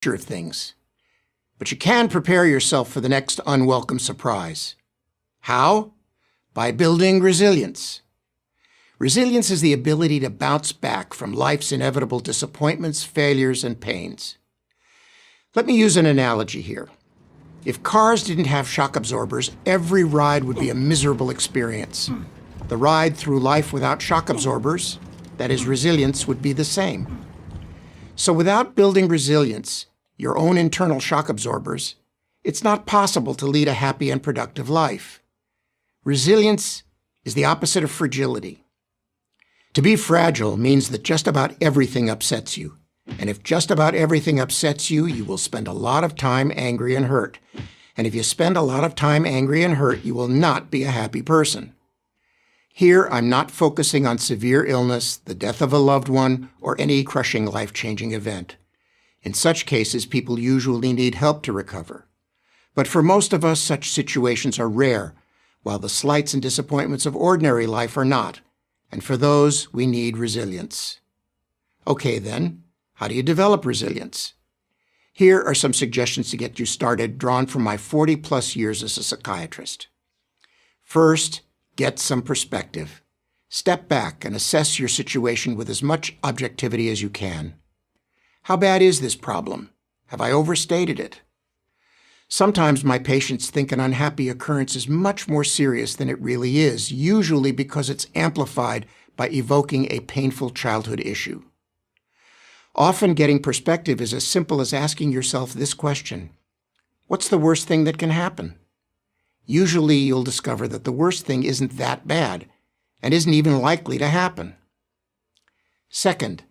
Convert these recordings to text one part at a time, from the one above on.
of things. But you can prepare yourself for the next unwelcome surprise. How? By building resilience. Resilience is the ability to bounce back from life's inevitable disappointments, failures, and pains. Let me use an analogy here. If cars didn't have shock absorbers, every ride would be a miserable experience. The ride through life without shock absorbers, that is resilience, would be the same. So without building resilience, your own internal shock absorbers, it's not possible to lead a happy and productive life. Resilience is the opposite of fragility. To be fragile means that just about everything upsets you. And if just about everything upsets you, you will spend a lot of time angry and hurt. And if you spend a lot of time angry and hurt, you will not be a happy person. Here, I'm not focusing on severe illness, the death of a loved one, or any crushing life-changing event. In such cases, people usually need help to recover. But for most of us, such situations are rare, while the slights and disappointments of ordinary life are not. And for those, we need resilience. Okay, then, how do you develop resilience? Here are some suggestions to get you started, drawn from my 40-plus years as a psychiatrist. First, get some perspective. Step back and assess your situation with as much objectivity as you can. How bad is this problem? Have I overstated it? Sometimes my patients think an unhappy occurrence is much more serious than it really is, usually because it's amplified by evoking a painful childhood issue. Often getting perspective is as simple as asking yourself this question: what's the worst thing that can happen? Usually you'll discover that the worst thing isn't that bad and isn't even likely to happen. Second,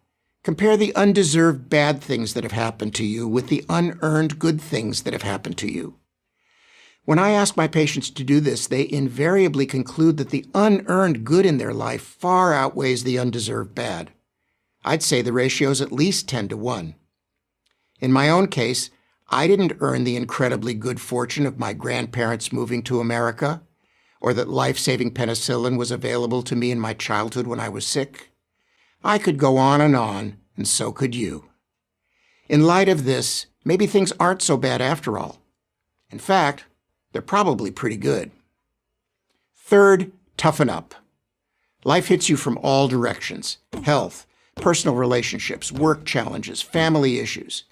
compare the undeserved bad things that have happened to you with the unearned good things that have happened to you. When I ask my patients to do this, they invariably conclude that the unearned good in their life far outweighs the undeserved bad. I'd say the ratio is at least 10-1. In my own case, I didn't earn the incredibly good fortune of my grandparents moving to America, or that life-saving penicillin was available to me in my childhood when I was sick. I could go on, and so could you. In light of this, maybe things aren't so bad after all. In fact, they're probably pretty good. Third, toughen up. Life hits you from all directions: health, personal relationships, work challenges, family issues.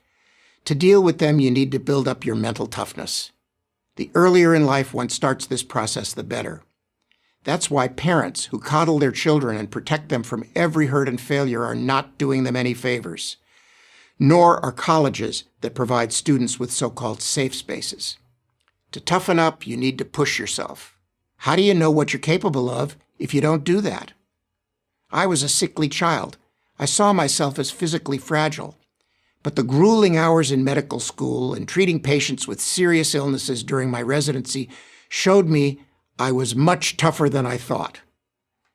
To deal with them, you need to build up your mental toughness. The earlier in life one starts this process, the better. That's why parents who coddle their children and protect them from every hurt and failure are not doing them any favors. Nor are colleges that provide students with so-called safe spaces. To toughen up, you need to push yourself. How do you know what you're capable of if you don't do that? I was a sickly child. I saw myself as physically fragile. But the grueling hours in medical school and treating patients with serious illnesses during my residency showed me I was much tougher than I thought.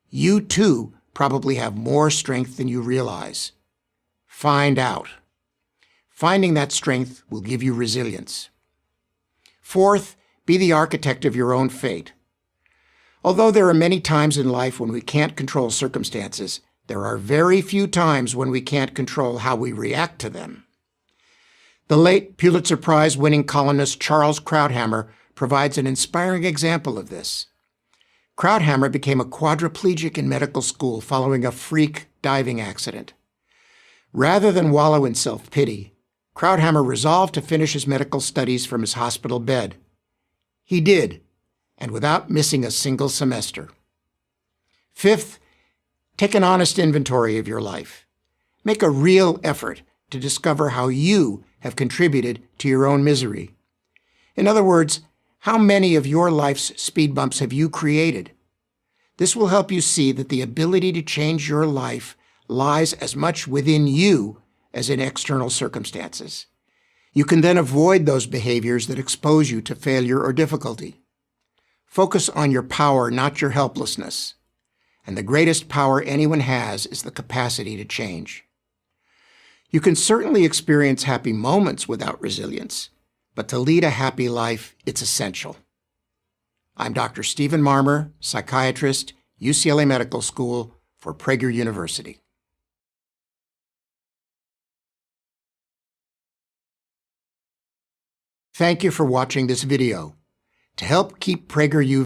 You, too, probably have more strength than you realize. Find out. Finding that strength will give you resilience. Fourth, be the architect of your own fate. Although there are many times in life when we can't control circumstances, there are very few times when we can't control how we react to them. The late Pulitzer Prize-winning columnist Charles Krauthammer provides an inspiring example of this. Krauthammer became a quadriplegic in medical school following a freak diving accident. Rather than wallow in self-pity, Krauthammer resolved to finish his medical studies from his hospital bed. He did, and without missing a single semester. Fifth, take an honest inventory of your life. Make a real effort to discover how you have contributed to your own misery. In other words, how many of your life's speed bumps have you created? This will help you see that the ability to change your life lies as much within you as in external circumstances. You can then avoid those behaviors that expose you to failure or difficulty. Focus on your power, not your helplessness. And the greatest power anyone has is the capacity to change. You can certainly experience happy moments without resilience, but to lead a happy life, it's essential. I'm Dr. Stephen Marmer, psychiatrist, UCLA Medical School, for Prager University. Thank you for watching this video. To help keep PragerU